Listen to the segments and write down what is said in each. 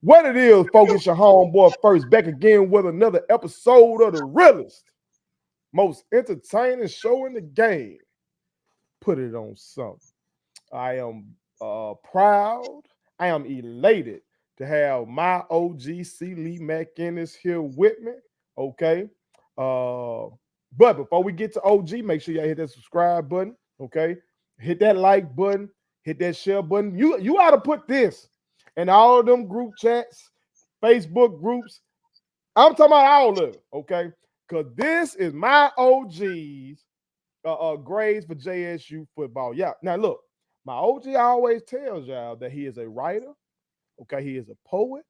What it is, folks, it's your homeboy First back again with another episode of the realest, most entertaining show in the game. Put it on something. I am proud. I am elated to have my OGC Liegh McInnis here with me. Okay. But before we get to OG, make sure y'all hit that subscribe button. Okay. Hit that like button. Hit that share button. You ought to put this in all of them group chats, Facebook groups. I'm talking about all of it. Okay. Because this is my OG's grades for JSU football. Yeah. Now look, my OG always tells y'all that he is a writer. Okay, he is a poet.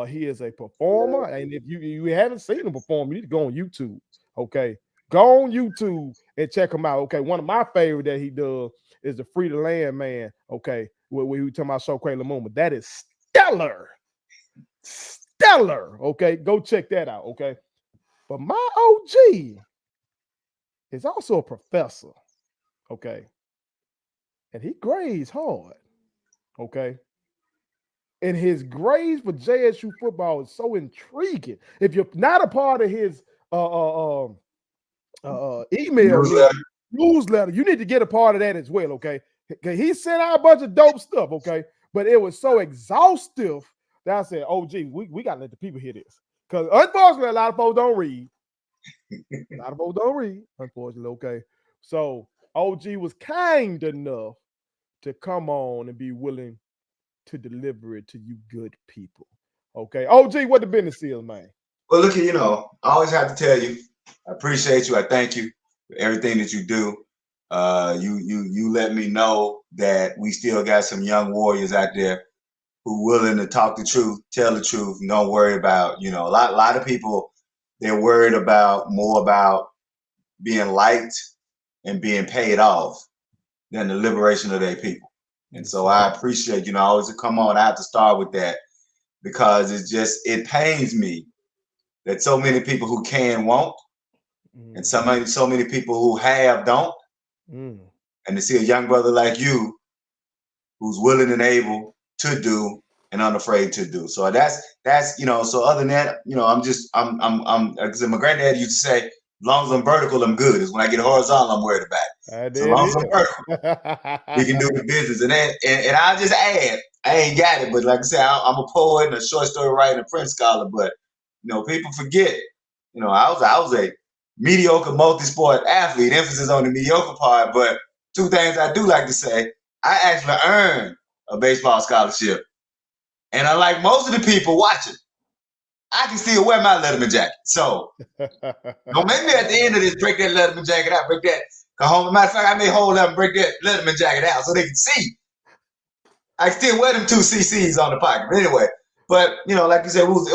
He is a performer. And if you haven't seen him perform, you need to go on YouTube. Okay, go on YouTube and check him out. Okay, one of my favorite that he does is the Free the Land Man. Okay, where we talking about So Crazy Lumumba. That is stellar, stellar. Okay, go check that out. Okay, but my OG is also a professor. Okay, and he grades hard. Okay. And his grades for JSU football is so intriguing. If you're not a part of his email newsletter, you need to get a part of that as well. Okay. He sent out a bunch of dope stuff. Okay. But it was so exhaustive that I said, oh, gee, we got to let the people hear this. Because unfortunately, a lot of folks don't read. Unfortunately. Okay. So OG was kind enough to come on and be willing to deliver it to you good people. Okay. OG, what the business is, man? Well, look at, I always have to tell you, I appreciate you. I thank you for everything that you do. You let me know that we still got some young warriors out there who willing to talk the truth, tell the truth, and don't worry about, a lot of people, they're worried more about being liked and being paid off than the liberation of their people. And so I appreciate, always come on. I have to start with that because it pains me that so many people who can won't, and so many people who have don't. And to see a young brother like you who's willing and able to do and unafraid to do. So that's so other than that, I'm like I said, my granddad used to say, as long as I'm vertical, I'm good. It's when I get horizontal, I'm worried about it. So as long as I'm vertical, we can do the business. And I'll just add, I ain't got it, but like I said, I'm a poet and a short story writer and a Prince scholar. But people forget, I was a mediocre multi-sport athlete, emphasis on the mediocre part. But two things I do like to say, I actually earned a baseball scholarship. And unlike most of the people watching, I can still wear my Letterman jacket. So don't make me at the end of this break that Letterman jacket out, break that. Matter of fact, I may hold up and break that Letterman jacket out so they can see. I can still wear them 2 CCs on the pocket. But anyway, like you said, it was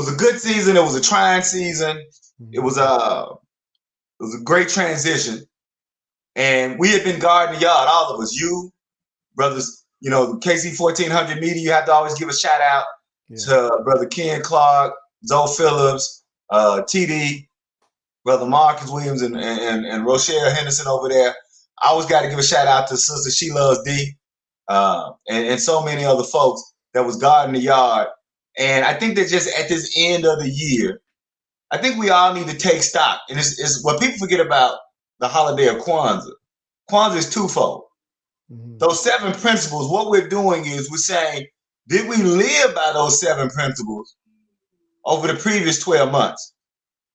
a good season. It was a trying season. It was a great transition. And we had been guarding the yard, all of us, you, brothers, KC 1400 Media, you have to always give a shout out to Brother Ken Clark, Zoe Phillips, TD, Brother Marcus Williams, and Rochelle Henderson over there. I always got to give a shout out to Sister She Loves D, and so many other folks that was guarding the yard. And I think that just at this end of the year, I think we all need to take stock. And it's what people forget about the holiday of Kwanzaa. Kwanzaa is twofold. Those 7 principles, what we're doing is we're saying, did we live by those 7 principles over the previous 12 months?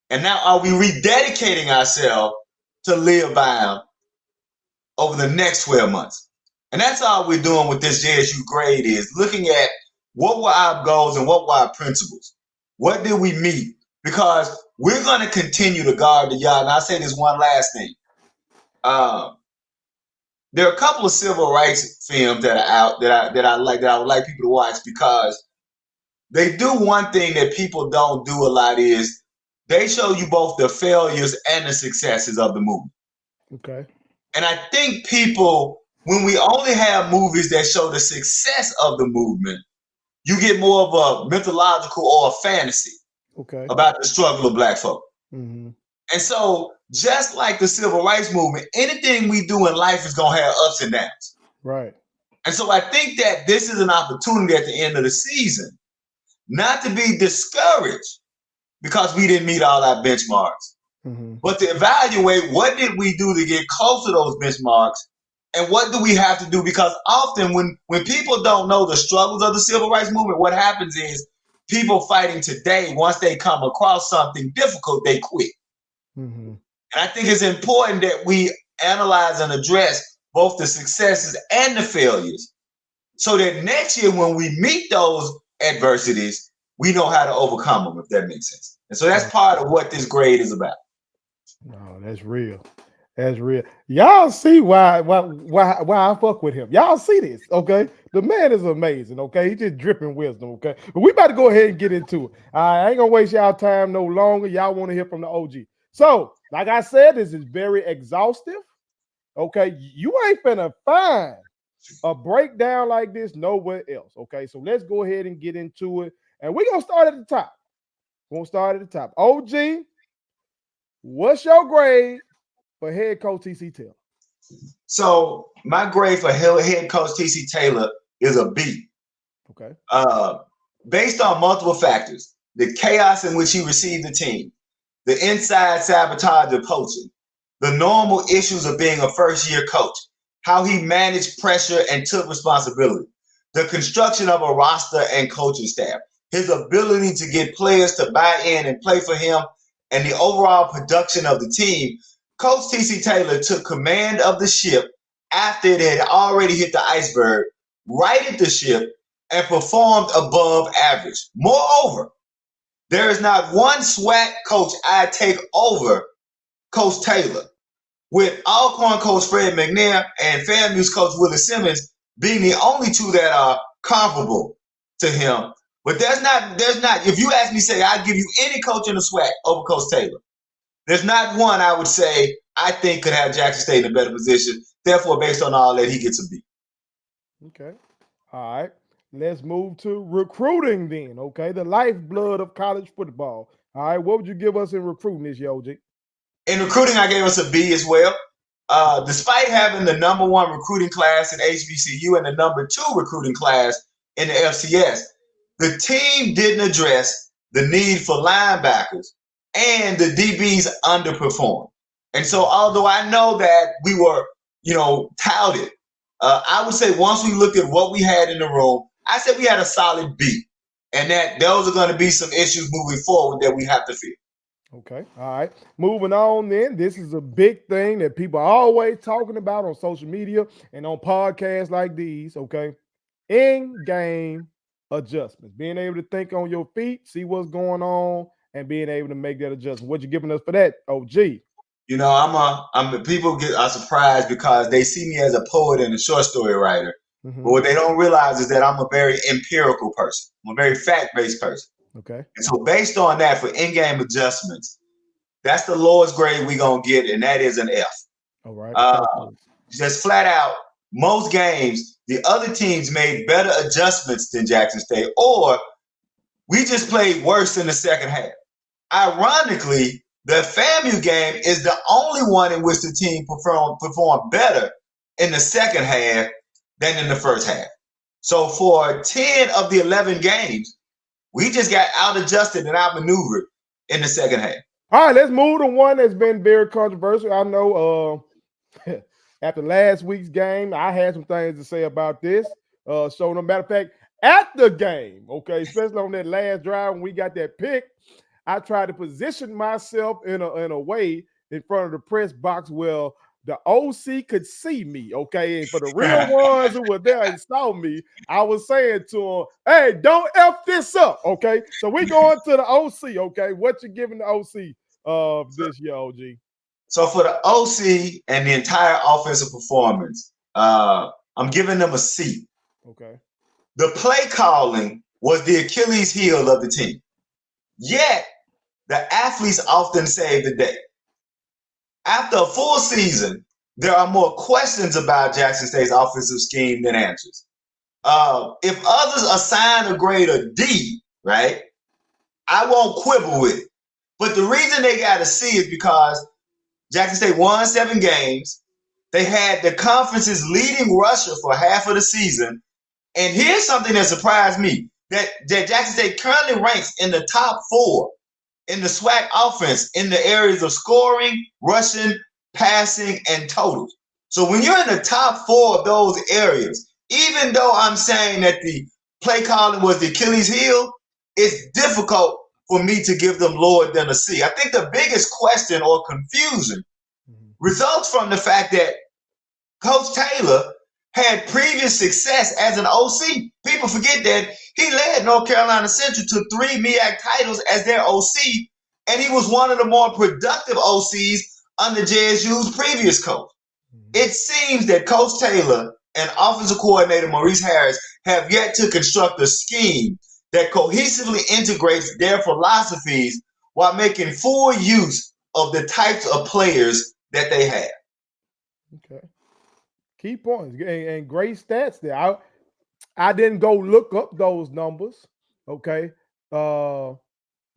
And now are we rededicating ourselves to live by them over the next 12 months? And that's all we're doing with this JSU grade is looking at what were our goals and what were our principles? What did we meet? Because we're going to continue to guard the yard. And I'll say this one last thing. There are a couple of civil rights films that are out that I would like people to watch because they do one thing that people don't do a lot is they show you both the failures and the successes of the movement. Okay. And I think people, when we only have movies that show the success of the movement, you get more of a mythological or a fantasy about the struggle of Black folk. And so just like the civil rights movement, anything we do in life is going to have ups and downs. Right. And so I think that this is an opportunity at the end of the season not to be discouraged because we didn't meet all our benchmarks, but to evaluate what did we do to get close to those benchmarks and what do we have to do? Because often when people don't know the struggles of the civil rights movement, what happens is people fighting today, once they come across something difficult, they quit. And I think it's important that we analyze and address both the successes and the failures so that next year when we meet those adversities, we know how to overcome them, if that makes sense. And so that's part of what this grade is about. No, that's real. That's real. Y'all see why I fuck with him. Y'all see this, okay? The man is amazing, okay? He's just dripping wisdom, okay? But we about to go ahead and get into it. I ain't gonna waste y'all time no longer. Y'all want to hear from the OG. So, like I said, this is very exhaustive, okay? You ain't finna find a breakdown like this nowhere else, okay? So let's go ahead and get into it. And we're gonna start at the top. OG, what's your grade for head coach TC Taylor? So my grade for head coach TC Taylor is a B. Okay. Based on multiple factors, the chaos in which he received the team, the inside sabotage of coaching, the normal issues of being a first-year coach, how he managed pressure and took responsibility, the construction of a roster and coaching staff, his ability to get players to buy in and play for him, and the overall production of the team, Coach TC Taylor took command of the ship after it had already hit the iceberg, righted the ship, and performed above average. Moreover, there is not one SWAC coach I'd take over Coach Taylor, with Alcorn coach Fred McNair and FAMU's coach Willie Simmons being the only two that are comparable to him. But there's not, if you ask me, say, I'd give you any coach in the SWAC over Coach Taylor. There's not one I would say I think could have Jackson State in a better position. Therefore, based on all that, he gets a B. Okay. All right. Let's move to recruiting then, okay? The lifeblood of college football. All right. What would you give us in recruiting this year, OG? In recruiting, I gave us a B as well. Despite having the #1 recruiting class in HBCU and the #2 recruiting class in the FCS, the team didn't address the need for linebackers, and the DBs underperformed. And so although I know that we were, touted, I would say once we looked at what we had in the room, I said we had a solid B. And that those are going to be some issues moving forward that we have to fix. Okay. All right. Moving on then. This is a big thing that people are always talking about on social media and on podcasts like these, okay? In-game adjustments. Being able to think on your feet, see what's going on, and being able to make that adjustment. What you giving us for that, OG? People are surprised because they see me as a poet and a short story writer. But what they don't realize is that I'm a very empirical person. I'm a very fact-based person. Okay. And so based on that, for in-game adjustments, that's the lowest grade we're going to get, and that is an F. All right. Just flat out, most games, the other teams made better adjustments than Jackson State, or we just played worse in the second half. Ironically, the FAMU game is the only one in which the team performed better in the second half than in the first half. So for 10 of the 11 games, we just got out-adjusted and outmaneuvered in the second half. All right, let's move to one that's been very controversial. I know after last week's game, I had some things to say about this. So no matter of fact, at the game, okay, especially on that last drive when we got that pick, I tried to position myself in a way in front of the press box where the OC could see me, okay? And for the real ones who were there and saw me, I was saying to them, hey, don't F this up, okay? So we going to the OC, okay? What you giving the OC this year, OG? So for the OC and the entire offensive performance, I'm giving them a C. Okay. The play calling was the Achilles heel of the team. Yet, the athletes often save the day. After a full season, there are more questions about Jackson State's offensive scheme than answers. If others assign a grade of D, right, I won't quibble with it. But the reason they got a C is because Jackson State won 7 games. They had the conference's leading rusher for half of the season. And here's something that surprised me, that Jackson State currently ranks in the top 4 in the SWAC offense in the areas of scoring, rushing, passing, and totals. So when you're in the top 4 of those areas, even though I'm saying that the play calling was the Achilles heel, it's difficult for me to give them lower than a C. I think the biggest question or confusion results from the fact that Coach Taylor had previous success as an OC. People forget that he led North Carolina Central to 3 MEAC titles as their OC, and he was one of the more productive OCs under JSU's previous coach. It seems that Coach Taylor and offensive coordinator Maurice Harris have yet to construct a scheme that cohesively integrates their philosophies while making full use of the types of players that they have. Okay. Key points and great stats there. I didn't go look up those numbers, okay, about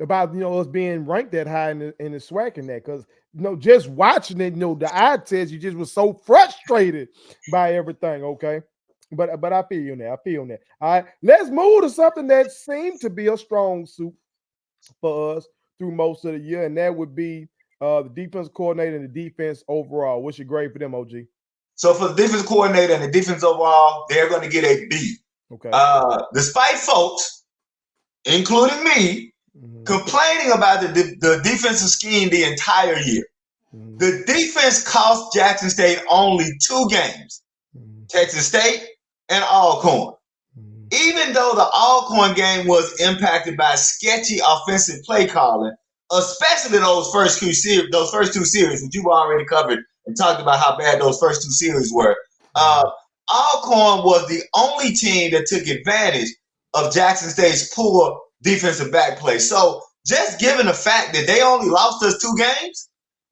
us being ranked that high in the SWAC and that, because just watching it, the eye test, you just was so frustrated by everything, okay. But I feel you on that. I feel on that. All right, let's move to something that seemed to be a strong suit for us through most of the year, and that would be the defense coordinator and the defense overall. What's your grade for them, OG? So for the defense coordinator and the defense overall, they're going to get a B. Okay. Despite folks, including me, complaining about the defensive scheme the entire year, the defense cost Jackson State only 2 games, Texas State and Alcorn. Even though the Alcorn game was impacted by sketchy offensive play calling, especially those first 2 series, that you've already covered and talked about how bad those first 2 series were. Alcorn was the only team that took advantage of Jackson State's poor defensive back play. So just given the fact that they only lost us 2 games,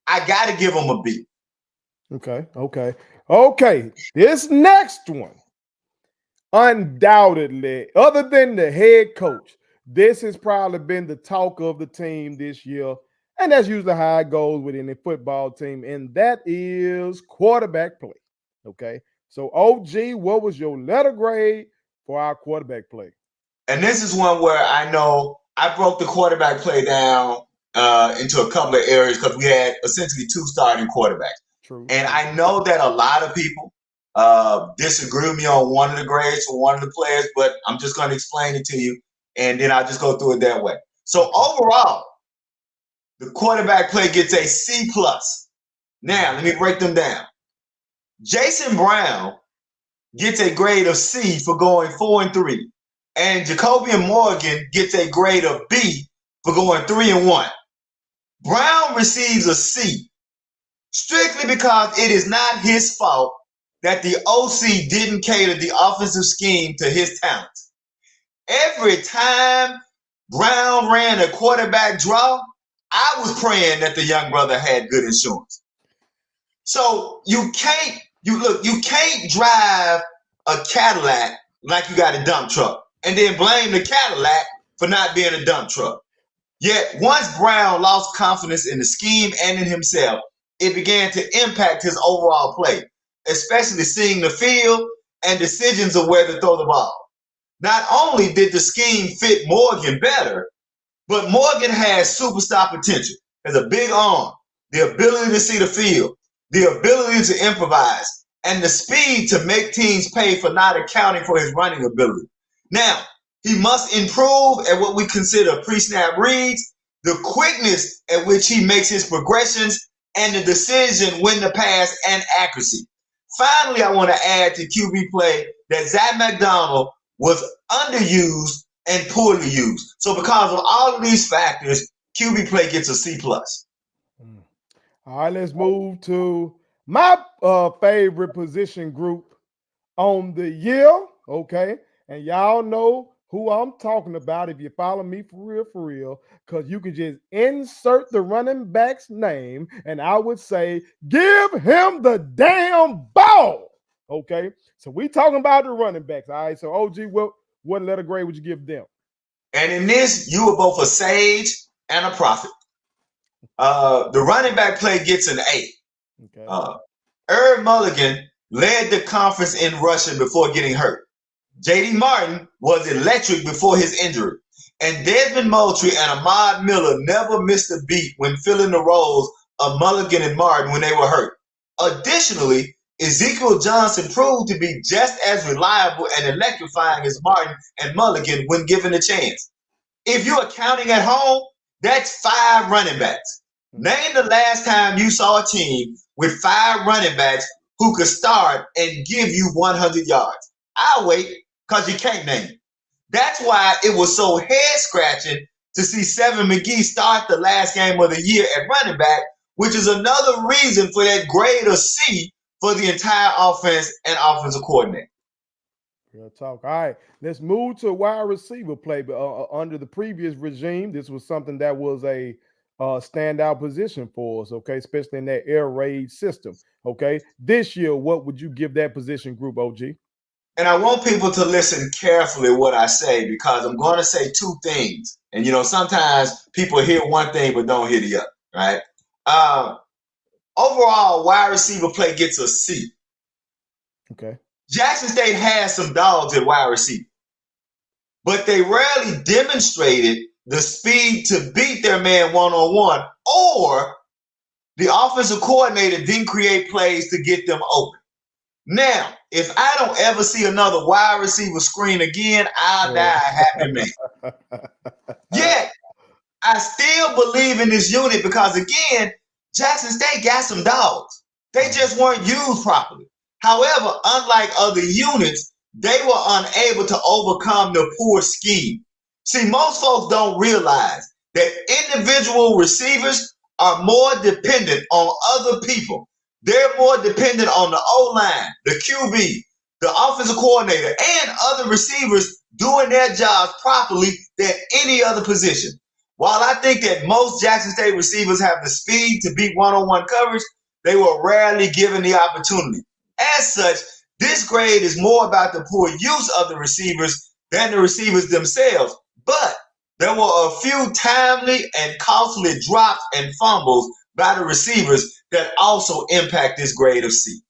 I got to give them a B. Okay. This next one, undoubtedly, other than the head coach, this has probably been the talk of the team this year. And that's usually how it goes within a football team. And that is quarterback play. Okay. So, OG, what was your letter grade for our quarterback play? And this is one where I know I broke the quarterback play down into a couple of areas because we had essentially 2 starting quarterbacks. True. And I know that a lot of people disagree with me on one of the grades for one of the players, but I'm just going to explain it to you, and then I'll just go through it that way. So overall, the quarterback play gets a C+. Now, let me break them down. Jason Brown gets a grade of C for going 4-3. And Jacobian Morgan gets a grade of B for going 3-1. Brown receives a C strictly because it is not his fault that the OC didn't cater the offensive scheme to his talents. Every time Brown ran a quarterback draw, I was praying that the young brother had good insurance. So you can't drive a Cadillac like you got a dump truck and then blame the Cadillac for not being a dump truck. Yet once Brown lost confidence in the scheme and in himself, it began to impact his overall play, especially seeing the field and decisions of where to throw the ball. Not only did the scheme fit Morgan better, but Morgan has superstar potential, has a big arm, the ability to see the field, the ability to improvise, and the speed to make teams pay for not accounting for his running ability. Now, he must improve at what we consider pre-snap reads, the quickness at which he makes his progressions, and the decision when to pass and accuracy. Finally, I want to add to QB play that Zach McDonald was underused and poorly used. So because of all of these factors, QB play gets a C+. All right, let's move to my favorite position group on the year, okay? And y'all know who I'm talking about if you follow me for real, because you can just insert the running back's name, and I would say, give him the damn ball, okay? So we talking about the running backs, all right? So, OG, what letter grade would you give them? And in this, you were both a sage and a prophet. The running back play gets an A. Okay. Herb Mulligan led the conference in rushing before getting hurt. J.D. Martin was electric before his injury. And Desmond Moultrie and Ahmad Miller never missed a beat when filling the roles of Mulligan and Martin when they were hurt. Additionally, Ezekiel Johnson proved to be just as reliable and electrifying as Martin and Mulligan when given a chance. If you're counting at home, that's 5 running backs. Name the last time you saw a team with 5 running backs who could start and give you 100 yards. I'll wait, because you can't name it. That's why it was so head-scratching to see Seven McGee start the last game of the year at running back, which is another reason for that grade of C for the entire offense and offensive coordinator. Real talk. All right, let's move to wide receiver play. But under the previous regime, this was something that was a standout position for us, okay, especially in that air raid system, okay? This year, what would you give that position group, OG? And I want people to listen carefully what I say, because I'm going to say 2 things. And, sometimes people hear one thing but don't hear the other, right? Overall, wide receiver play gets a C. Okay. Jackson State has some dogs at wide receiver, but they rarely demonstrated the speed to beat their man one-on-one, or the offensive coordinator didn't create plays to get them open. Now, if I don't ever see another wide receiver screen again, I'll die a happy man. Yet, I still believe in this unit because, again, Jackson State got some dogs. They just weren't used properly. However, unlike other units, they were unable to overcome the poor scheme. See, most folks don't realize that individual receivers are more dependent on other people. They're more dependent on the O-line, the QB, the offensive coordinator, and other receivers doing their jobs properly than any other position. While I think that most Jackson State receivers have the speed to beat one-on-one coverage, they were rarely given the opportunity. As such, this grade is more about the poor use of the receivers than the receivers themselves. But there were a few timely and costly drops and fumbles by the receivers that also impact this grade of C.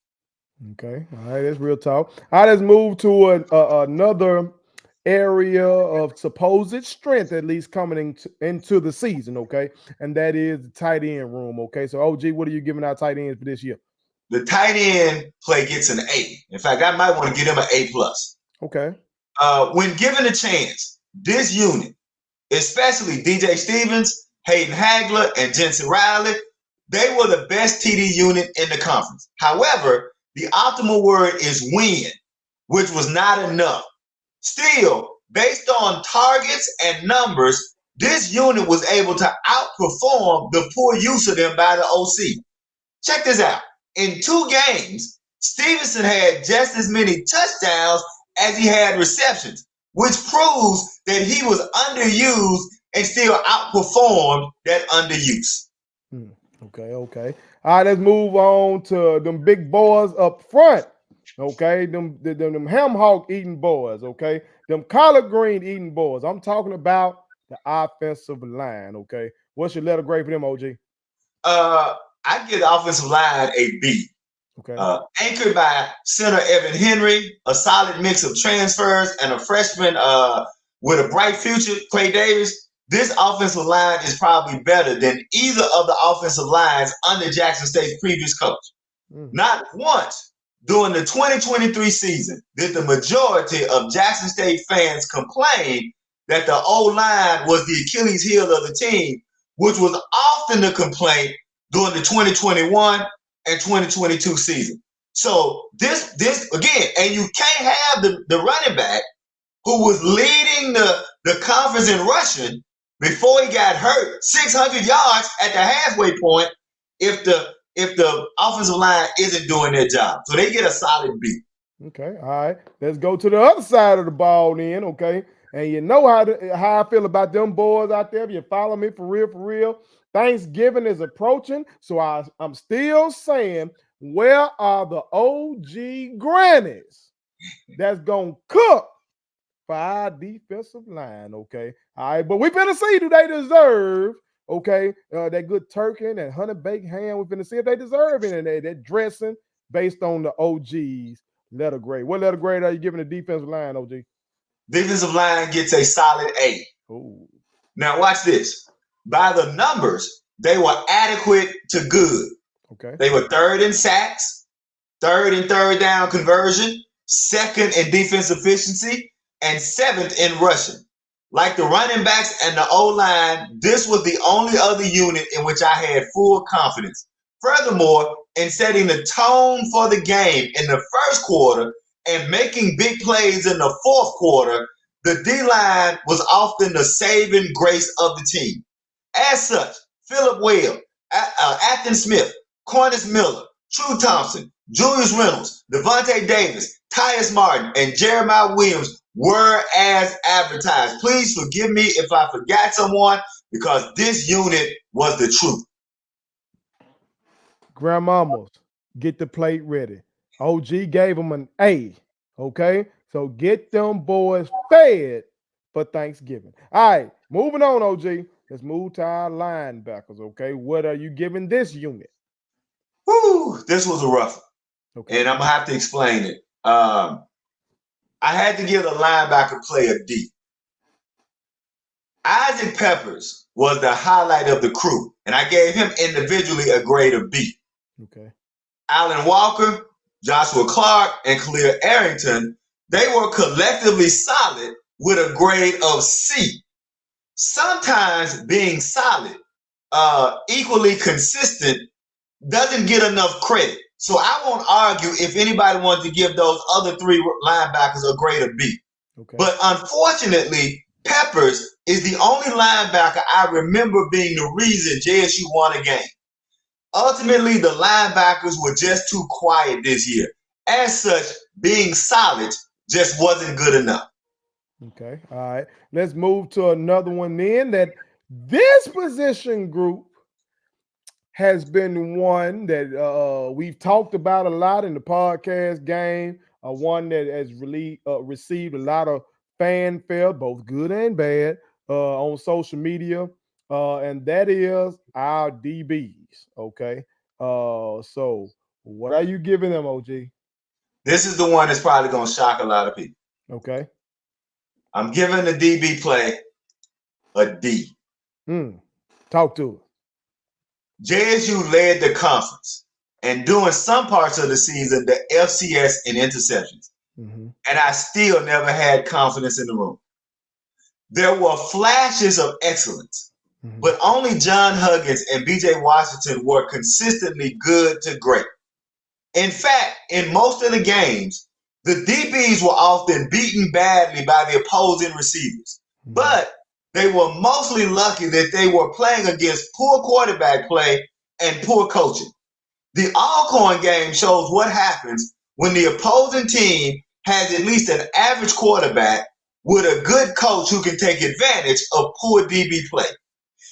Okay, all right, that's real talk. All right, let's move to another area of supposed strength, at least coming into the season, okay? And that is the tight end room, okay? So, OG, what are you giving out tight ends for this year? The tight end play gets an A. In fact, I might want to give them an A+. Okay. When given a chance, this unit, especially DJ Stevens, Hayden Hagler, and Jensen Riley, they were the best TD unit in the conference. However, the optimal word is win, which was not enough. Still, based on targets and numbers, this unit was able to outperform the poor use of them by the OC. Check this out. In 2 games, Stevenson had just as many touchdowns as he had receptions, which proves that he was underused and still outperformed that underuse. Okay. All right, let's move on to them big boys up front. Okay, them ham hawk eating boys. Okay, them collard green eating boys. I'm talking about the offensive line. Okay, what's your letter grade for them, OG? I give the offensive line a B. Okay. Anchored by center Evan Henry, a solid mix of transfers, and a freshman with a bright future, Clay Davis. This offensive line is probably better than either of the offensive lines under Jackson State's previous coach. Not once during the 2023 season did the majority of Jackson State fans complain that the O-line was the Achilles heel of the team, which was often the complaint during the 2021 and 2022 season. So this again, and you can't have the running back who was leading the conference in rushing before he got hurt, 600 yards at the halfway point, if the offensive line isn't doing their job. So they get a solid B. Okay, all right. Let's go to the other side of the ball then, okay? And you know how I feel about them boys out there. If you follow me for real, Thanksgiving is approaching. So I'm still saying, where are the OG grannies that's going to cook for our defensive line, okay? All right, but we finna see, do they deserve, okay, that good turkey and that honey baked ham. We finna see if they deserve it, and that dressing based on the OG's letter grade. What letter grade are you giving the defensive line, OG? Defensive line gets a solid A. Ooh. Now watch this. By the numbers, they were adequate to good. Okay. They were third in sacks, third in third down conversion, second in defense efficiency, and seventh in rushing. Like the running backs and the O-line, this was the only other unit in which I had full confidence. Furthermore, in setting the tone for the game in the first quarter and making big plays in the fourth quarter, the D-line was often the saving grace of the team. As such, Philip Whale, Afton Smith, Cornish Miller, True Thompson, Julius Reynolds, Devontae Davis, Tyus Martin, and Jeremiah Williams were as advertised. Please forgive me if I forgot someone, because this unit was the truth. Grandmamas, get the plate ready. OG gave them an A. Okay, so get them boys fed for Thanksgiving. All right, moving on, OG. Let's move to our linebackers. Okay, what are you giving this unit? Woo, this was a rough one. Okay. And I'm gonna have to explain it. I had to give the linebacker play a D. Isaac Peppers was the highlight of the crew, and I gave him individually a grade of B. Okay. Alan Walker, Joshua Clark, and Khalil Arrington, they were collectively solid with a grade of C. Sometimes being solid, equally consistent, doesn't get enough credit. So I won't argue if anybody wants to give those other three linebackers a grade of B. Okay. But unfortunately, Peppers is the only linebacker I remember being the reason JSU won a game. Ultimately, the linebackers were just too quiet this year. As such, being solid just wasn't good enough. Okay. All right. Let's move to another one then. That this position group has been one that we've talked about a lot in the podcast game. One that has really received a lot of fanfare, both good and bad, on social media. And that is our DBs. Okay. So what are you giving them, OG? This is the one that's probably going to shock a lot of people. Okay. I'm giving the DB play a D. Talk to it. JSU led the conference, and during some parts of the season, the FCS in interceptions. And I still never had confidence in the room. There were flashes of excellence, but only John Huggins and BJ Washington were consistently good to great. In fact, in most of the games, the DBs were often beaten badly by the opposing receivers, but they were mostly lucky that they were playing against poor quarterback play and poor coaching. The Alcorn game shows what happens when the opposing team has at least an average quarterback with a good coach who can take advantage of poor DB play.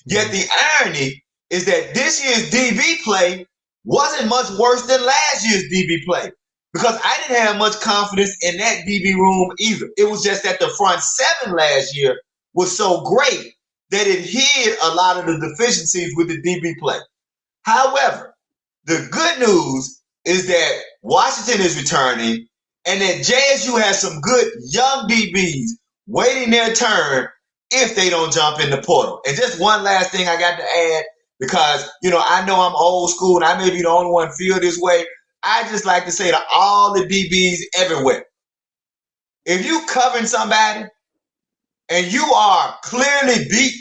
Yet the irony is that this year's DB play wasn't much worse than last year's DB play, because I didn't have much confidence in that DB room either. It was just that the front seven last year was so great that it hid a lot of the deficiencies with the DB play. However, the good news is that Washington is returning and that JSU has some good young DBs waiting their turn if they don't jump in the portal. And just one last thing I got to add, because, I know I'm old school and I may be the only one feel this way. I just like to say to all the DBs everywhere, if you covering somebody and you are clearly beat,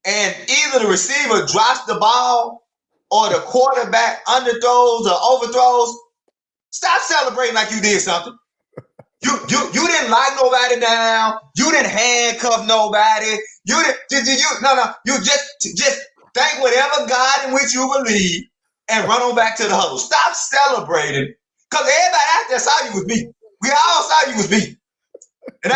and either the receiver drops the ball or the quarterback underthrows or overthrows, stop celebrating like you did something. You didn't lock nobody down. You didn't handcuff nobody. You just thank whatever God in which you believe and run on back to the huddle. Stop celebrating, because everybody out there saw you was beat. We all saw you was beat. And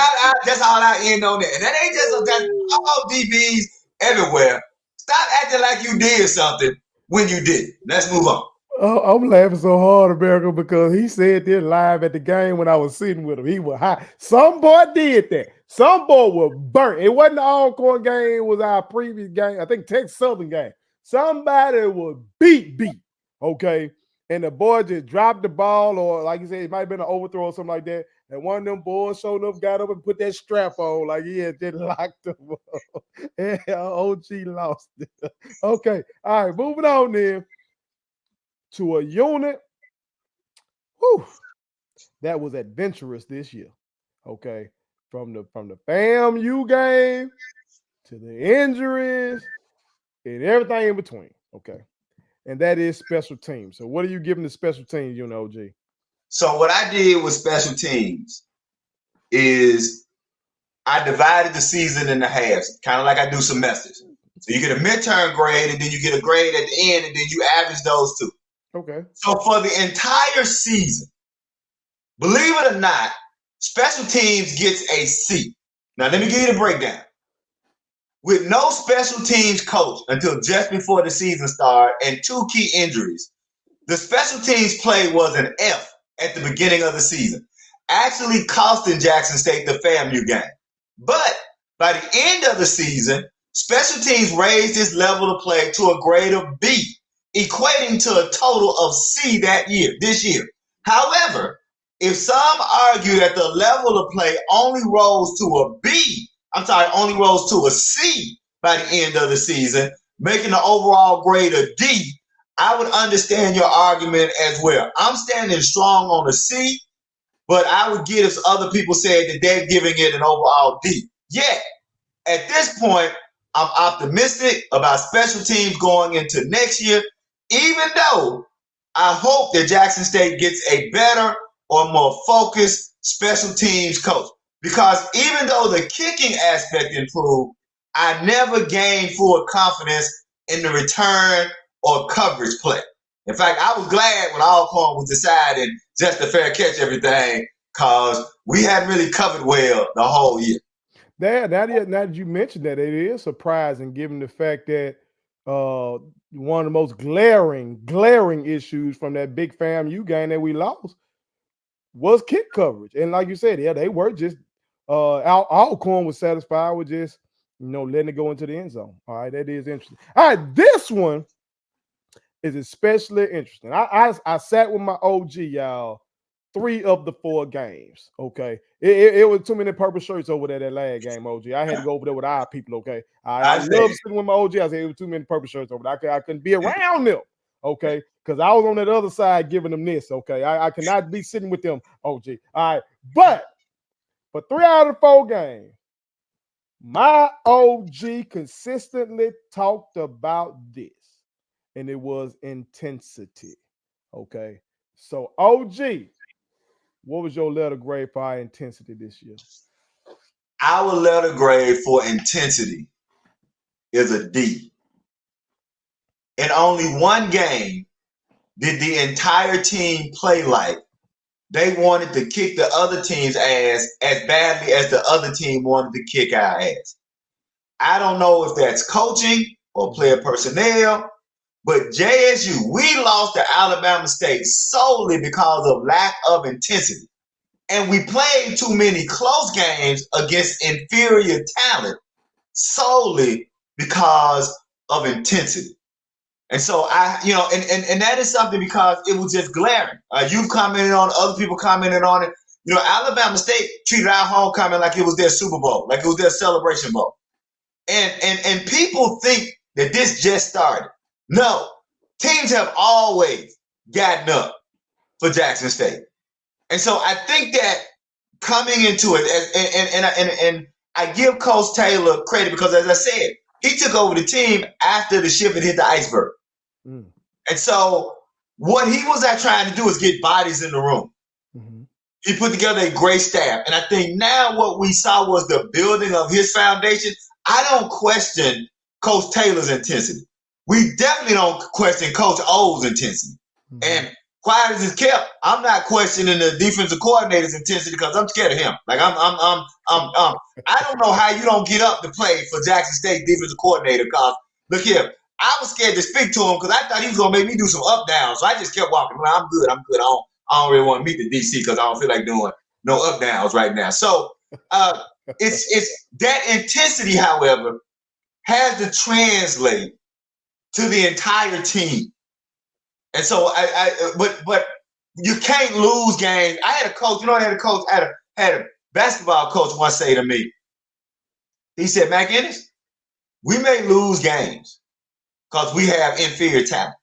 that's all I end on that. And that ain't just that, all DBs everywhere. Stop acting like you did something when you did. Let's move on. Oh, I'm laughing so hard, America, because he said this live at the game when I was sitting with him. He was high. Some boy did that. Some boy was burnt. It wasn't the Alcorn game. It was our previous game. I think Texas Southern game. Somebody was beat. Okay. and the boy just dropped the ball, or like you said, it might have been an overthrow or something like that. And one of them boys showed up, got up and put that strap on, like he had just locked him up. And OG lost it. Okay, all right, moving on then to a unit. Whew, that was adventurous this year. Okay, from the FAMU game to the injuries and everything in between. Okay, and that is special teams. So, what are you giving the special teams, OG? So what I did with special teams is I divided the season into halves, kind of like I do semesters. So you get a midterm grade, and then you get a grade at the end, and then you average those two. Okay. So for the entire season, believe it or not, special teams gets a C. Now let me give you the breakdown. With no special teams coach until just before the season started and 2 key injuries, the special teams play was an F at the beginning of the season, actually costing Jackson State the FAMU game. But by the end of the season, special teams raised its level of play to a grade of B, equating to a total of C this year. However, if some argue that the level of play only rose to a C by the end of the season, making the overall grade a D, I would understand your argument as well. I'm standing strong on a C, but I would get if other people said that they're giving it an overall D. Yet, at this point, I'm optimistic about special teams going into next year, even though I hope that Jackson State gets a better or more focused special teams coach. Because even though the kicking aspect improved, I never gained full confidence in the return or coverage play. In fact, I was glad when Alcorn was deciding just a fair catch everything, because we hadn't really covered well the whole year. Now that you mentioned that, it is surprising given the fact that one of the most glaring issues from that big FAMU game that we lost was kick coverage. And like you said, yeah, they were just Alcorn was satisfied with just letting it go into the end zone. All right, that is interesting. All right, this one is especially interesting. I sat with my OG, y'all, 3 of the 4 games. Okay, it was too many purple shirts over there that last game, OG. I had to go over there with our people. Okay, I love sitting with my OG. I said it was too many purple shirts over there. I couldn't be around them. Okay, because I was on that other side giving them this. Okay, I cannot be sitting with them, OG. All right, but for 3 out of 4 games, my OG consistently talked about this, and it was intensity. Okay, so OG, what was your letter grade for our intensity this year? Our letter grade for intensity is a D. In only one game did the entire team play like they wanted to kick the other team's ass as badly as the other team wanted to kick our ass. I don't know if that's coaching or player personnel, but JSU, we lost to Alabama State solely because of lack of intensity. And we played too many close games against inferior talent solely because of intensity. And so and that is something because it was just glaring. You've commented on it, other people commented on it. Alabama State treated our homecoming like it was their Super Bowl, like it was their celebration bowl. And people think that this just started. No, teams have always gotten up for Jackson State. And so I think that coming into it, and I give Coach Taylor credit because, as I said, he took over the team after the ship had hit the iceberg. Mm. And so what he was trying to do is get bodies in the room. Mm-hmm. He put together a great staff. And I think now what we saw was the building of his foundation. I don't question Coach Taylor's intensity. We definitely don't question Coach O's intensity. Mm-hmm. And quiet as it's kept, I'm not questioning the defensive coordinator's intensity because I'm scared of him. Like I don't know how you don't get up to play for Jackson State defensive coordinator. Because look here, I was scared to speak to him because I thought he was gonna make me do some up downs. So I just kept walking. I'm good. I don't really want to meet the DC because I don't feel like doing no up downs right now. So it's that intensity, however, has to translate to the entire team. And so but you can't lose games. I had a coach, I had a basketball coach once say to me, he said, McInnis, we may lose games because we have inferior talent.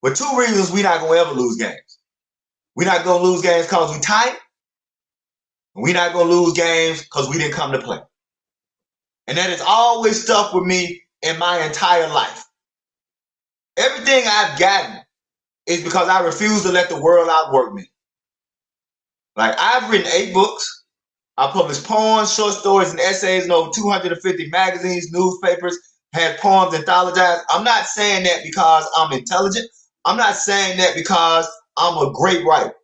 But two reasons we're not going to ever lose games. We're not going to lose games because we're tight. And we're not going to lose games because we didn't come to play. And that has always stuck with me in my entire life. Everything I've gotten is because I refuse to let the world outwork me. Like, I've written 8 books. I published poems, short stories, and essays in over 250 magazines, newspapers, had poems anthologized. I'm not saying that because I'm intelligent. I'm not saying that because I'm a great writer.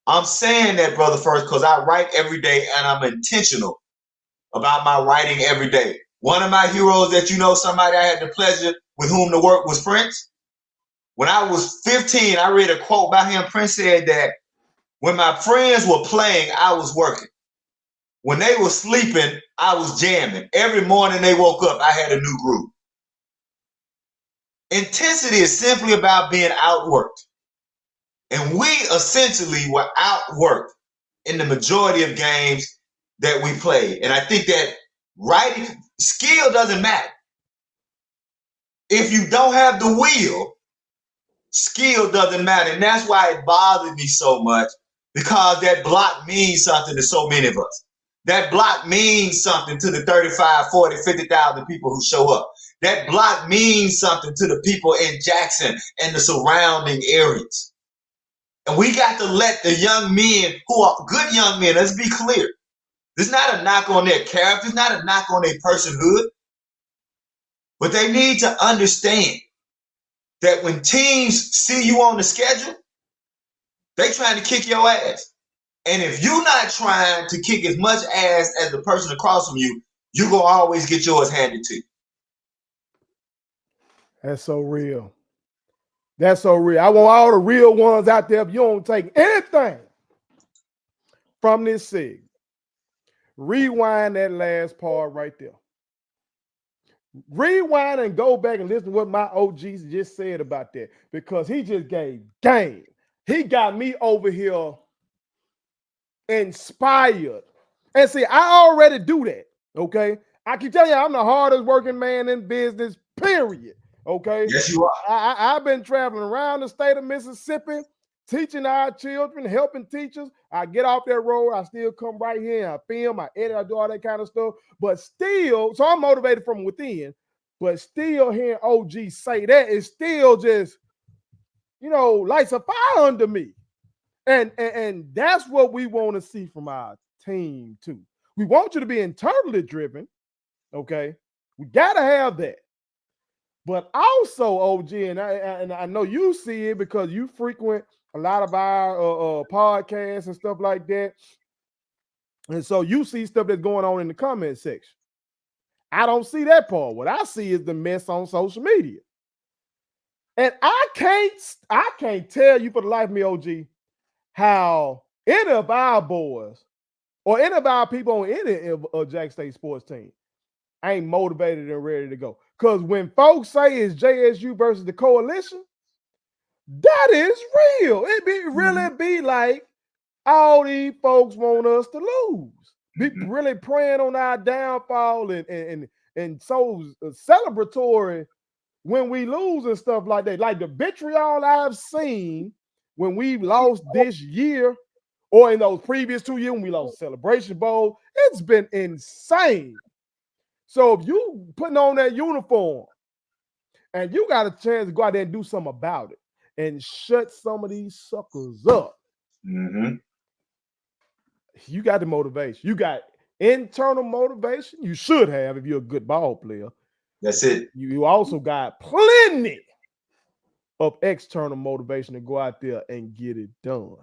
I'm saying that, brother, first, because I write every day and I'm intentional about my writing every day. One of my heroes that you know, somebody I had the pleasure with whom to work, was Prince. When I was 15, I read a quote by him. Prince said that when my friends were playing, I was working. When they were sleeping, I was jamming. Every morning they woke up, I had a new groove. Intensity is simply about being outworked. And we essentially were outworked in the majority of games that we played. And I think that writing skill doesn't matter. If you don't have the will, skill doesn't matter. And that's why it bothered me so much, because that block means something to so many of us. That block means something to the 35, 40, 50,000 people who show up. That block means something to the people in Jackson and the surrounding areas. And we got to let the young men who are good young men, let's be clear. This is not a knock on their character. It's not a knock on their personhood. But they need to understand that when teams see you on the schedule, they trying to kick your ass. And if you're not trying to kick as much ass as the person across from you, you're going to always get yours handed to you. That's so real. That's so real. I want all the real ones out there. If you don't take anything from this segment, rewind that last part right there. Rewind and go back and listen to what my OGs just said about that, because he just gave game. He got me over here inspired. And see, I already do that, okay? I can tell you I'm the hardest working man in business, period, okay? Yes, you are. I've been traveling around the state of Mississippi, teaching our children, helping teachers. I get off that road, I still come right here, I film, I edit, I do all that kind of stuff. But still, so I'm motivated from within, but still hearing OG say that is still just, lights a fire under me. And that's what we want to see from our team too. We want you to be internally driven, okay? We got to have that. But also, OG, and I know you see it because you frequent a lot of our podcasts and stuff like that. And so you see stuff that's going on in the comment section. I don't see that part. What I see is the mess on social media. And I can't tell you for the life of me, OG, how any of our boys or any of our people on any of Jack State sports team ain't motivated and ready to go. Because when folks say it's JSU versus the coalition, that is real. It really be like all these folks want us to lose. Be really praying on our downfall and so celebratory when we lose and stuff like that. Like the vitriol I've seen when we lost this year or in those previous 2 years when we lost Celebration Bowl, it's been insane. So if you putting on that uniform and you got a chance to go out there and do something about it and shut some of these suckers up, you got the motivation. You got internal motivation. You should have if you're a good ball player. That's it. You also got plenty of external motivation to go out there and get it done.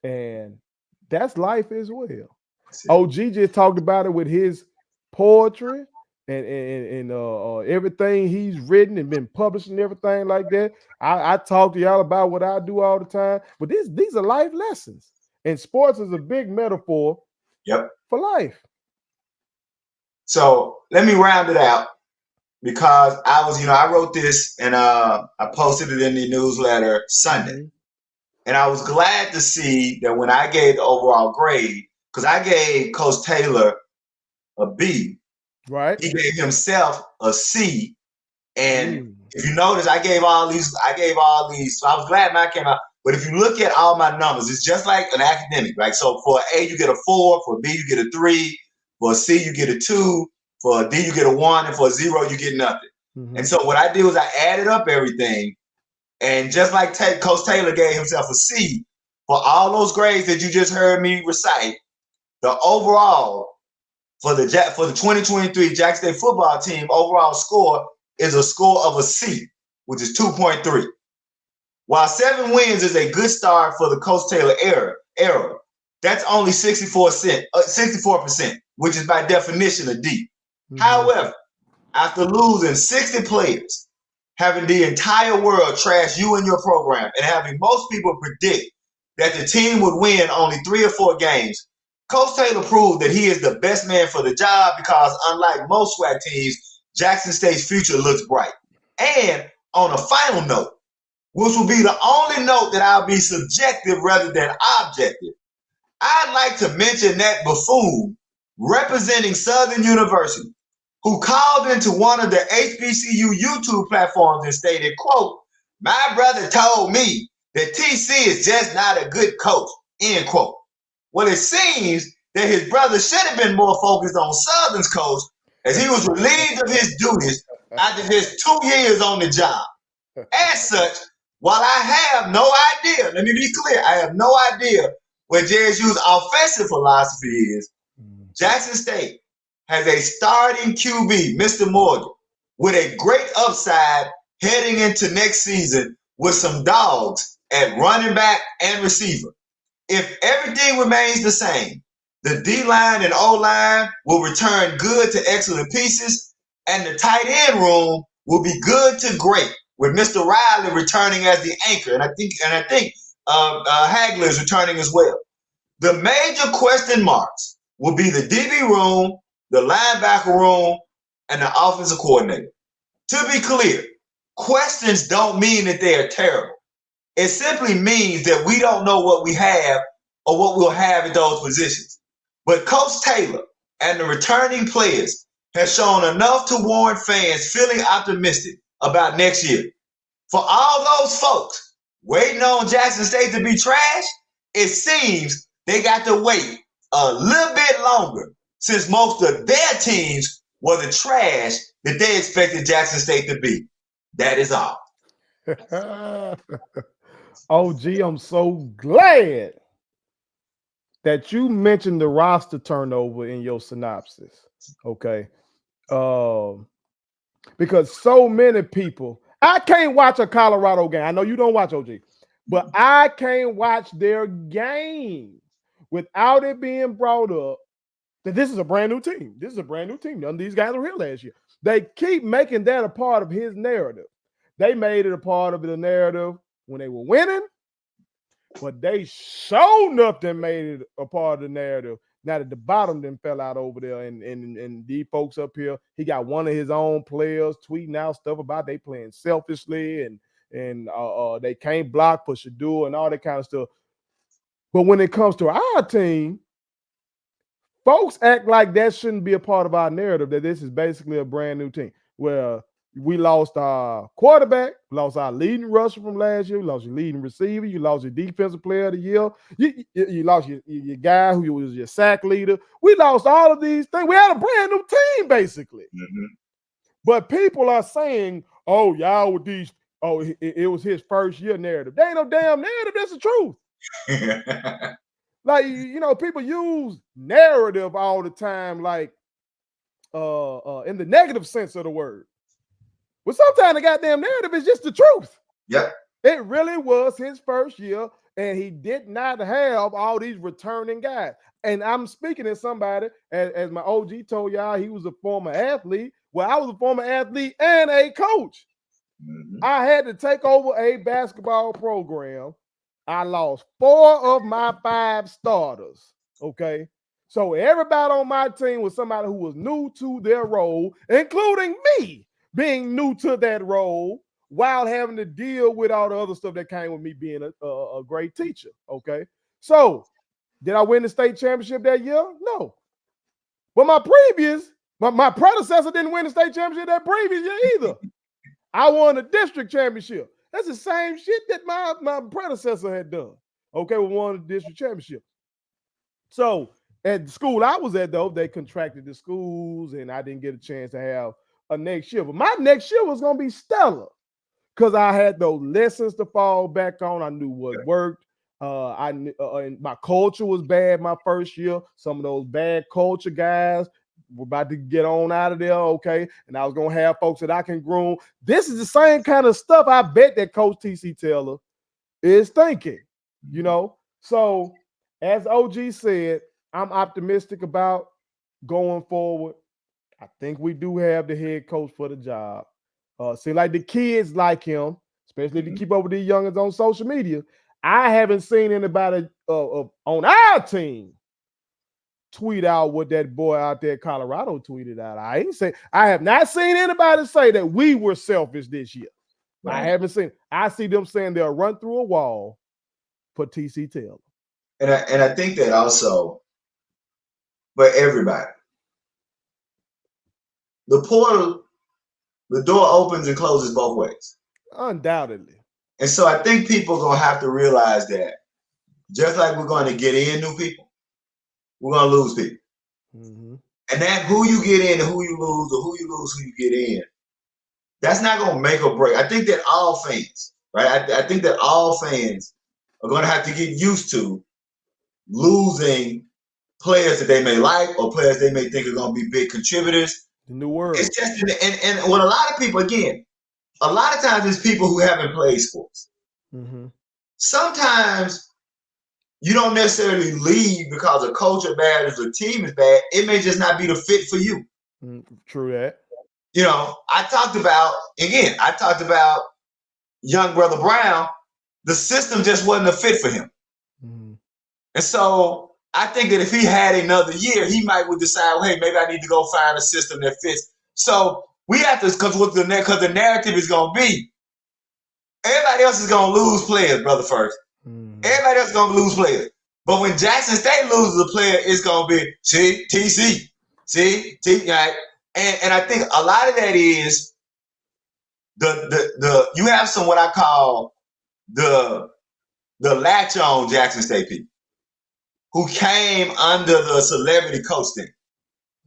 And that's life as well. OG just talked about it with his poetry and everything he's written and been published and everything like that. I talk to y'all about what I do all the time, but these are life lessons. And sports is a big metaphor for life. So let me round it out because I wrote this and I posted it in the newsletter Sunday. Mm-hmm. And I was glad to see that when I gave the overall grade, because I gave Coach Taylor a B, Right. he gave himself a C. And if you notice, I gave all these. So I was glad mine came out. But if you look at all my numbers, it's just like an academic, right? So for A, you get a 4. For B, you get a 3. For a C, you get a 2. For a D, you get a 1. And for a 0, you get nothing. Mm-hmm. And so what I did was I added up everything. And just like Coach Taylor gave himself a C, for all those grades that you just heard me recite, the overall for the 2023 Jackson State football team overall score is a score of a C, which is 2.3. While 7 wins is a good start for the Coach Taylor era, that's only 64%, which is by definition a D. Mm-hmm. However, after losing 60 players, having the entire world trash you and your program, and having most people predict that the team would win only 3 or 4 games, Coach Taylor proved that he is the best man for the job because unlike most SWAC teams, Jackson State's future looks bright. And on a final note, which will be the only note that I'll be subjective rather than objective, I'd like to mention that buffoon representing Southern University, who called into one of the HBCU YouTube platforms and stated, quote, "My brother told me that TC is just not a good coach," end quote. Well, it seems that his brother should have been more focused on Southern's coach as he was relieved of his duties after just 2 years on the job. As such, while I have no idea, let me be clear, I have no idea what JSU's offensive philosophy is, Jackson State has a starting QB, Mr. Morgan, with a great upside heading into next season with some dogs at running back and receiver. If everything remains the same, the D-line and O-line will return good to excellent pieces, and the tight end room will be good to great, with Mr. Riley returning as the anchor, and I think Hagler is returning as well. The major question marks will be the DB room, the linebacker room, and the offensive coordinator. To be clear, questions don't mean that they are terrible. It simply means that we don't know what we have or what we'll have in those positions. But Coach Taylor and the returning players have shown enough to warrant fans feeling optimistic about next year. For all those folks waiting on Jackson State to be trash, it seems they got to wait a little bit longer since most of their teams were the trash that they expected Jackson State to be. That is all. OG, I'm so glad that you mentioned the roster turnover in your synopsis. Okay. Because so many people, I can't watch a Colorado game. I know you don't watch, OG, but I can't watch their game without it being brought up that this is a brand new team. This is a brand new team. None of these guys were here last year. They keep making that a part of his narrative. They made it a part of the narrative when they were winning, but they sure enough that made it a part of the narrative. Now that the bottom then fell out over there, and these folks up here, he got one of his own players tweeting out stuff about they playing selfishly and they can't block for Shadul and all that kind of stuff. But when it comes to our team, folks act like that shouldn't be a part of our narrative, that this is basically a brand new team. Where we lost our quarterback, lost our leading rusher from last year, we lost your leading receiver, you lost your defensive player of the year, you lost your guy who was your sack leader. We lost all of these things. We had a brand new team, basically. Mm-hmm. But people are saying, oh, y'all with these, oh, it was his first year narrative. They ain't no damn narrative. That's the truth. Like, people use narrative all the time, like in the negative sense of the word. But sometimes the goddamn narrative is just the truth. Yep. It really was his first year, and he did not have all these returning guys. And I'm speaking as somebody, as my OG told y'all, he was a former athlete. Well, I was a former athlete and a coach. Mm-hmm. I had to take over a basketball program. I lost 4 of my 5 starters, okay? So everybody on my team was somebody who was new to their role, including me. being new to that role while having to deal with all the other stuff that came with me being a great teacher. Okay. So did I win the state championship that year? No. But my predecessor didn't win the state championship that previous year either. I won the district championship. That's the same shit that my predecessor had done. Okay, we won the district championship. So at the school I was at, though, they contracted the schools, and I didn't get a chance to have a next year. But my next year was going to be stellar because I had those lessons to fall back on. I knew what worked. And my culture was bad my first year. Some of those bad culture guys were about to get on out of there, okay? And I was going to have folks that I can groom. This is the same kind of stuff I bet that Coach T.C. Taylor is thinking, you know? So as OG said, I'm optimistic about going forward. I think we do have the head coach for the job. Seem like the kids like him, especially if you keep up with these youngins on social media. I haven't seen anybody on our team tweet out what that boy out there in Colorado tweeted out. I have not seen anybody say that we were selfish this year. Right. I haven't seen. I see them saying they'll run through a wall for TC Taylor. And I think that also for everybody, the portal, the door opens and closes both ways. Undoubtedly. And so I think people are going to have to realize that just like we're going to get in new people, we're going to lose people. Mm-hmm. And that who you get in and who you lose, or who you lose, who you get in, that's not going to make or break. I think that all fans, right? I think that all fans are going to have to get used to losing players that they may like or players they may think are going to be big contributors. The new world. It's just, and what a lot of people, again, a lot of times it's people who haven't played sports. Mm-hmm. Sometimes you don't necessarily leave because a coach is bad or the team is bad. It may just not be the fit for you. True that. You know, I talked about young brother Brown. The system just wasn't a fit for him. Mm-hmm. And so I think that if he had another year, he might would decide, well, hey, maybe I need to go find a system that fits. So we have to, because the narrative is going to be, everybody else is going to lose players, brother first. Everybody else is going to lose players. But when Jackson State loses a player, it's going to be, TC. Right? And I think a lot of that is the you have some what I call the latch on Jackson State people who came under the celebrity coach thing.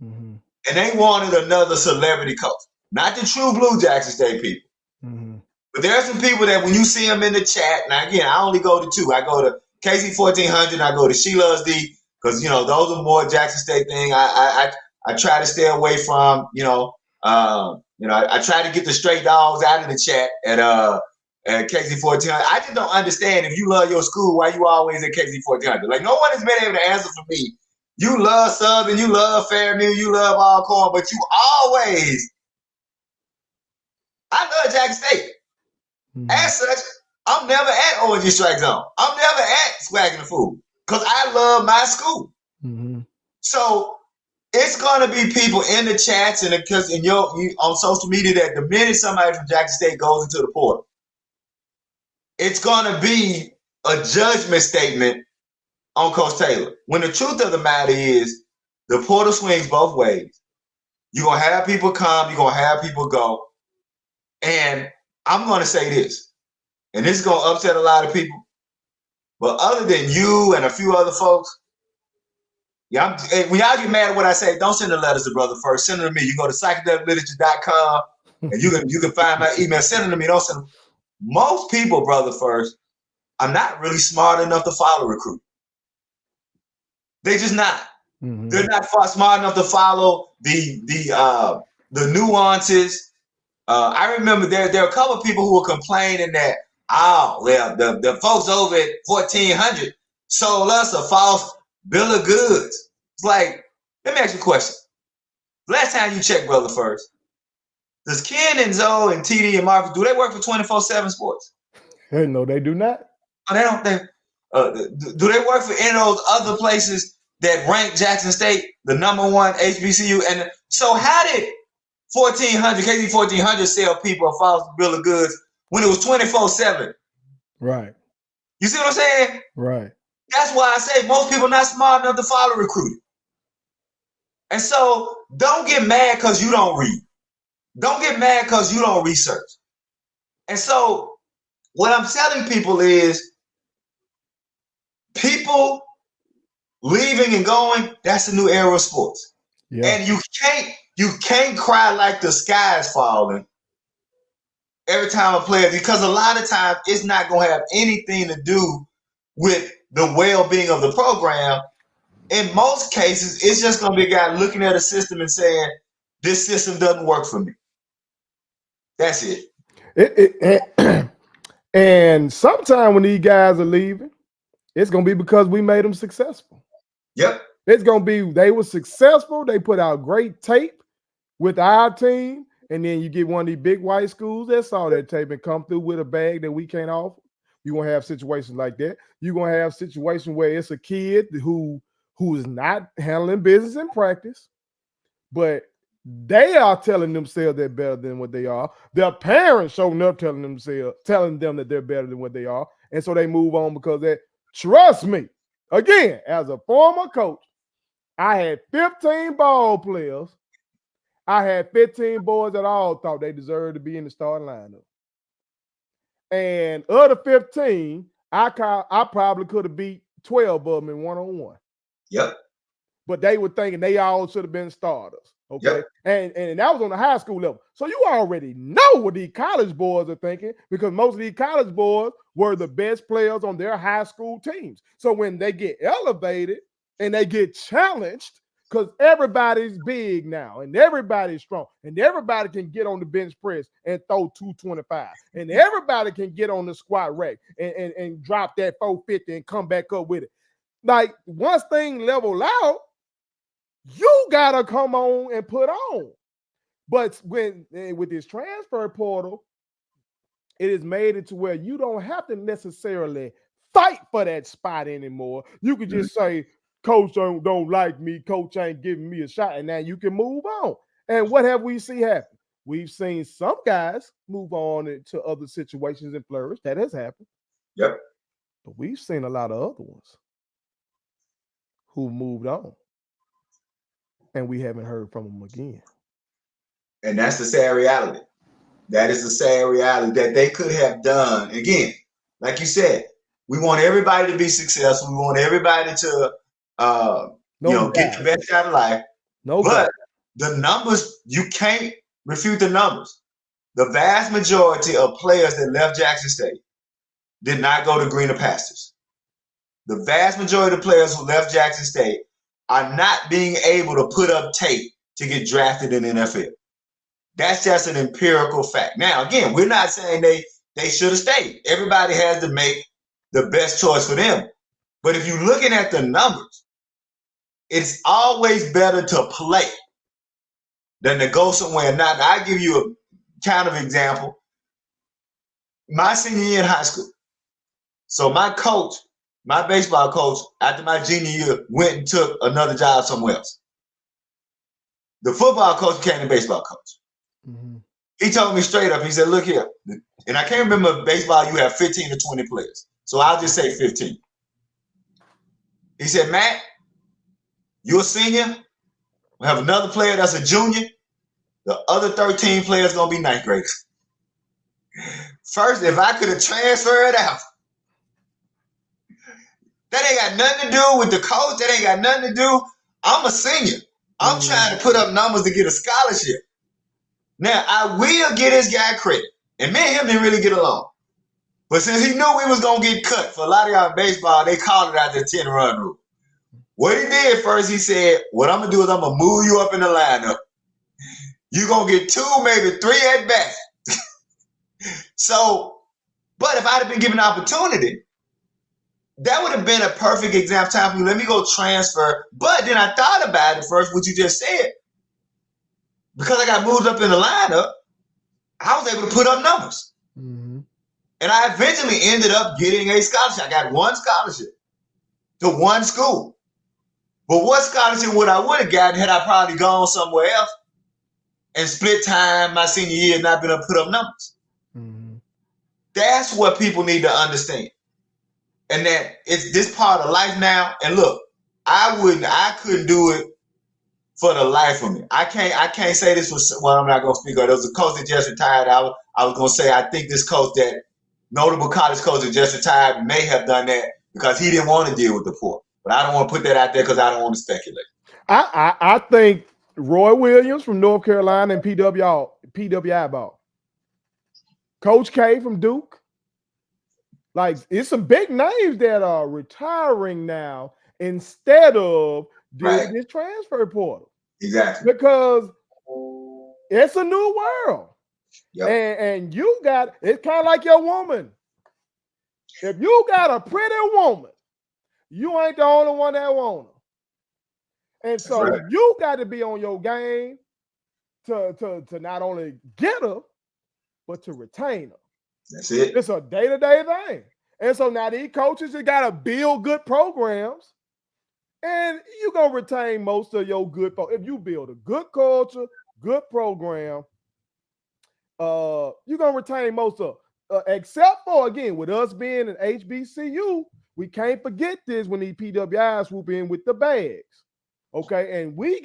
Mm-hmm. And they wanted another celebrity coach. Not the true blue Jackson State people. Mm-hmm. But there are some people that when you see them in the chat, now again, I only go to two. I go to KC1400 and I go to She Loves D because, you know, those are more Jackson State thing. I try to stay away from, I try to get the stray dogs out of the chat at KC1400. I just don't understand if you love your school, why you always at KC1400. Like, no one has been able to answer for me. You love Southern, you love Fairview, you love Alcorn, but you always, I love Jackson State. Mm-hmm. As such, I'm never at Orange Strike Zone. I'm never at Swagging the Food because I love my school. Mm-hmm. So it's going to be people in the chats and on social media that the minute somebody from Jackson State goes into the portal, it's going to be a judgment statement on Coach Taylor. When the truth of the matter is the portal swings both ways. You're going to have people come, you're going to have people go. And I'm going to say this, and this is going to upset a lot of people, but other than you and a few other folks, when y'all get mad at what I say, don't send the letters to Brother First. Send them to me. You go to psychedelicliterature.com and you can find my email. Send them to me. Don't send them. Most people, Brother First, are not really smart enough to follow recruit. They just not. Mm-hmm. They're not smart enough to follow the nuances. I remember there are a couple of people who were complaining that, the folks over at 1400 sold us a false bill of goods. It's like, let me ask you a question. Last time you checked, Brother First, does Ken and Zoe and TD and Marcus, do they work for 24/7 Sports? No, they do not. Oh, they don't. Do they work for any of those other places that rank Jackson State the #1 HBCU? And so how did 1400, KZ 1400 sell people a false bill of goods when it was 24/7. Right. You see what I'm saying? Right. That's why I say most people not smart enough to follow recruiting. And so don't get mad because you don't read. Don't get mad because you don't research. And so what I'm telling people is people leaving and going, that's the new era of sports. Yeah. And you can't cry like the sky is falling every time a player, because a lot of times it's not going to have anything to do with the well-being of the program. In most cases, it's just going to be a guy looking at a system and saying, this system doesn't work for me. That's it. And sometimes when these guys are leaving, it's going to be because we made them successful. Yep. It's going to be they were successful. They put out great tape with our team. And then you get one of these big white schools that saw that tape and come through with a bag that we can't offer. You're going to have situations like that. You're going to have situations where it's a kid who's not handling business in practice, but they are telling themselves they're better than what they are. Their parents showing up telling them that they're better than what they are. And so they move on because they trust me. Again, as a former coach, I had 15 ball players. I had 15 boys that all thought they deserved to be in the starting lineup. And of the 15, I probably could have beat 12 of them in one-on-one. Yep. But they were thinking they all should have been starters. Okay. Yep. And that was on the high school level. So you already know what these college boys are thinking, because most of these college boys were the best players on their high school teams. So when they get elevated and they get challenged, because everybody's big now and everybody's strong and everybody can get on the bench press and throw 225 and everybody can get on the squat rack and drop that 450 and come back up with it. Like, once things level out, you gotta come on and put on. But with this transfer portal, it is made it to where you don't have to necessarily fight for that spot anymore. You could just say, Coach don't like me, Coach ain't giving me a shot, and now you can move on. And what have we seen happen? We've seen some guys move on into other situations and flourish. That has happened. Yep. But we've seen a lot of other ones who moved on, and we haven't heard from them again. And that's the sad reality. That is the sad reality that they could have done. Again, like you said, we want everybody to be successful. We want everybody to get the best out of life. But the numbers, you can't refute the numbers. The vast majority of players that left Jackson State did not go to greener pastures. The vast majority of the players who left Jackson State are not being able to put up tape to get drafted in the NFL. That's just an empirical fact. Now, again, we're not saying they should have stayed. Everybody has to make the best choice for them. But if you're looking at the numbers, it's always better to play than to go somewhere and not. I'll give you a kind of example. My senior year in high school. So my coach, my baseball coach, after my junior year, went and took another job somewhere else. The football coach became the baseball coach. Mm-hmm. He told me straight up, he said, look here, and I can't remember baseball, you have 15 to 20 players. So I'll just say 15. He said, Matt, you're a senior. We have another player that's a junior. The other 13 players going to be ninth graders. First, if I could have transferred out, that ain't got nothing to do with the coach. That ain't got nothing to do. I'm a senior. I'm trying to put up numbers to get a scholarship. Now, I will give this guy credit. And me and him didn't really get along. But since he knew we was going to get cut, for a lot of y'all in baseball, they called it out the 10-run rule. What he did first, he said, what I'm going to do is I'm going to move you up in the lineup. You're going to get 2, maybe 3 at bat. So, but if I'd have been given an opportunity, that would have been a perfect example time for me. Let me go transfer. But then I thought about it first, what you just said. Because I got moved up in the lineup, I was able to put up numbers. Mm-hmm. And I eventually ended up getting a scholarship. I got one scholarship to one school. But what scholarship would I have gotten had I probably gone somewhere else and split time my senior year and not been able to put up numbers. Mm-hmm. That's what people need to understand. And that it's this part of life now. And look, I couldn't do it for the life of me. I can't say this was, well, I'm not gonna speak on it. There was a coach that just retired. I was gonna say I think this coach, that notable college coach that just retired, may have done that because he didn't want to deal with the poor. But I don't want to put that out there because I don't want to speculate. I think Roy Williams from North Carolina and PWI ball. Coach K from Duke. Like, it's some big names that are retiring now instead of doing this transfer portal. Exactly. Because it's a new world. Yep. And you got, it's kind of like your woman. If you got a pretty woman, you ain't the only one that want her. And so you got to be on your game to not only get her, but to retain her. That's it. It's a day-to-day thing. And so now these coaches, you got to build good programs, and you're going to retain most of your good folks. If you build a good culture, good program, you're going to retain most of except for, again, with us being an HBCU, we can't forget this when these PWIs swoop in with the bags. Okay, and we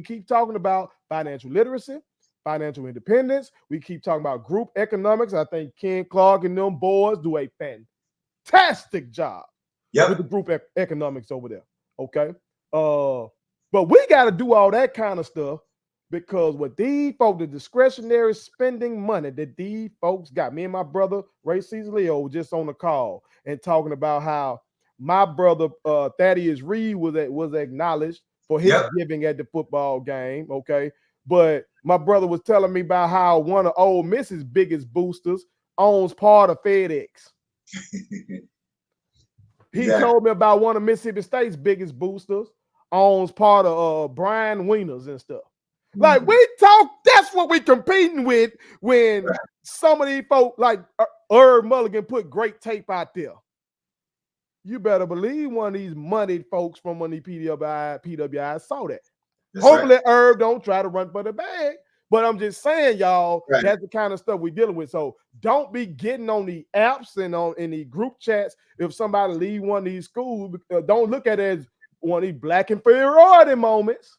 keep talking about financial literacy, financial independence. We keep talking about group economics. I think Ken Clark and them boys do a fantastic job with the group economics over there. Okay, but we got to do all that kind of stuff because what these folks, the discretionary spending money that these folks got. Me and my brother Ray Cesar Leo just on the call and talking about how my brother Thaddeus Reed was acknowledged for his giving at the football game. Okay. But my brother was telling me about how one of Ole Miss's biggest boosters owns part of FedEx. He told me about one of Mississippi State's biggest boosters owns part of Brian Wieners and stuff. Like, we talk, that's what we competing with when some of these folks like Herb Mulligan put great tape out there. You better believe one of these moneyed folks from one of these PWI saw that. Hopefully Herb don't try to run for the bag, but I'm just saying, y'all, that's the kind of stuff we're dealing with. So don't be getting on the apps and in the group chats. If somebody leave one of these schools, don't look at it as one of these black inferiority moments.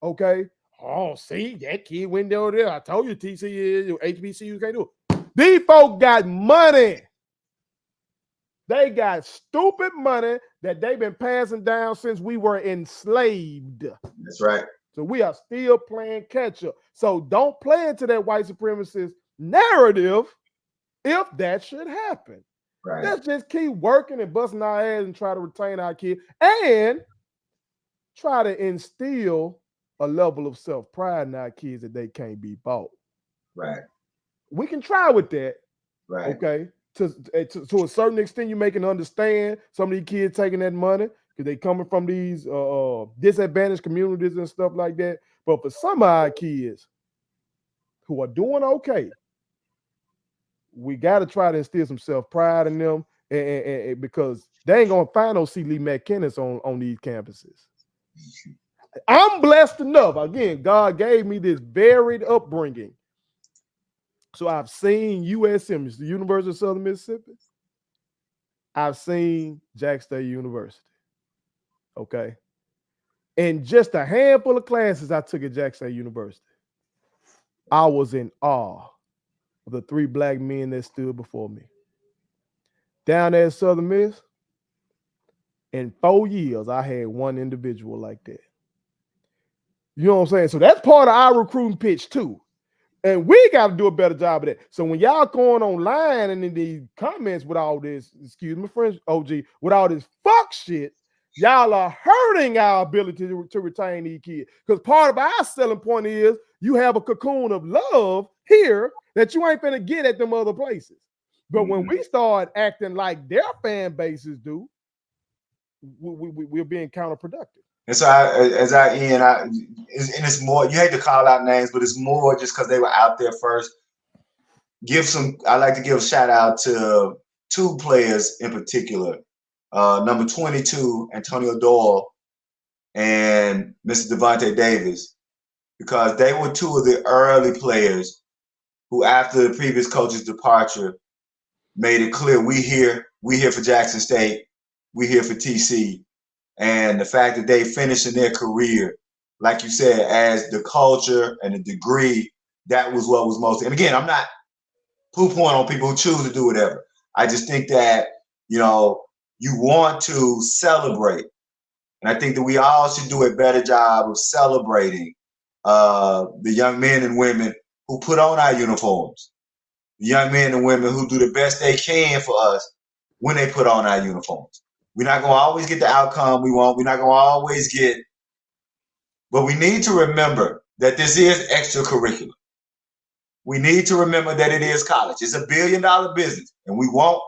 Okay. Oh, see, that kid went down there. I told you TCU, HBCU can't do it. These folks got money. They got stupid money that they've been passing down since we were enslaved. That's right. So we are still playing catch up. So don't play into that white supremacist narrative if that should happen. Right. Let's just keep working and busting our ass and try to retain our kids and try to instill a level of self-pride in our kids that they can't be bought. Right. We can try with that. Right. Okay. To a certain extent, you make them understand some of these kids taking that money because they coming from these disadvantaged communities and stuff like that. But for some of our kids who are doing okay, we got to try to instill some self-pride in them and because they ain't going to find no Liegh McInnis on these campuses. I'm blessed enough. Again, God gave me this varied upbringing. So I've seen USM, the University of Southern Mississippi. I've seen Jack State University. Okay. And just a handful of classes I took at Jack State University, I was in awe of the 3 black men that stood before me. Down there at Southern Miss, in 4 years, I had one individual like that. You know what I'm saying? So that's part of our recruiting pitch too. And we got to do a better job of that. So when y'all going online and in the comments with all this, excuse me, French OG, with all this fuck shit, y'all are hurting our ability to retain these kids. Because part of our selling point is you have a cocoon of love here that you ain't finna get at them other places. But when we start acting like their fan bases do, we're being counterproductive. And so it's more, you hate to call out names, but it's more just because they were out there first. I like to give a shout out to 2 players in particular. Number 22, Antonio Doyle, and Mr. Devontae Davis. because they were two of the early players who, after the previous coach's departure, made it clear we here for Jackson State, we here for TC. And the fact that they finished in their career, like you said, as the culture and the degree, that was what was most. And again, I'm not poo-pooing on people who choose to do whatever. I just think that, you want to celebrate. And I think that we all should do a better job of celebrating the young men and women who put on our uniforms, the young men and women who do the best they can for us when they put on our uniforms. We're not going to always get the outcome we want. We're not going to always get, but we need to remember that this is extracurricular. We need to remember that it is college. It's $1 billion business, and we want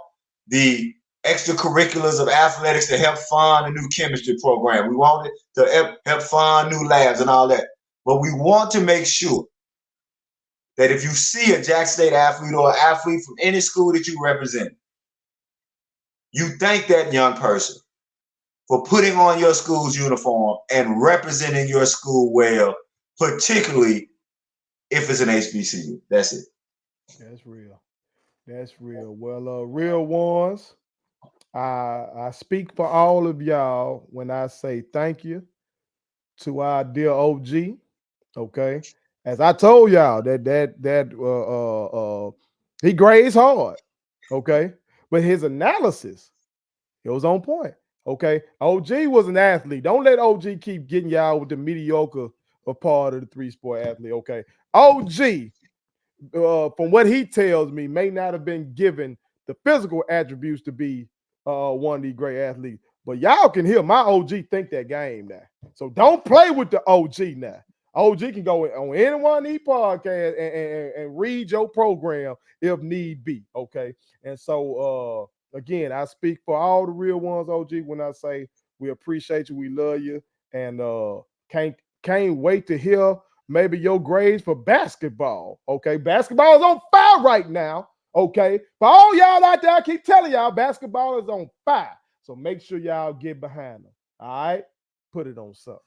the extracurriculars of athletics to help fund a new chemistry program. We want it to help fund new labs and all that. But we want to make sure that if you see a Jackson State athlete or an athlete from any school that you represent, you thank that young person for putting on your school's uniform and representing your school well, particularly if it's an HBCU. That's it. That's real. That's real. Well, real ones, I speak for all of y'all when I say thank you to our dear OG. Okay, as I told y'all that he grades hard. Okay, but his analysis, it was on point. Okay, OG was an athlete. Don't let OG keep getting y'all with the mediocre part of the 3-sport athlete. Okay, OG, from what he tells me, may not have been given the physical attributes to be one of these great athletes. But y'all can hear my OG think that game now. So don't play with the OG now. OG can go on any one of these podcasts and read your program if need be. Okay. And so again, I speak for all the real ones, OG, when I say we appreciate you, we love you, and can't wait to hear maybe your grades for basketball. Okay. Basketball is on fire right now. Okay. For all y'all out there, I keep telling y'all, basketball is on fire. So make sure y'all get behind them. All right. Put it on something.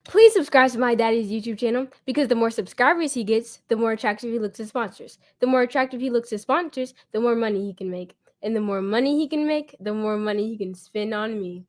Please subscribe to my daddy's YouTube channel, because the more subscribers he gets, the more attractive he looks to sponsors. The more attractive he looks to sponsors, the more money he can make. And the more money he can make, the more money he can spend on me.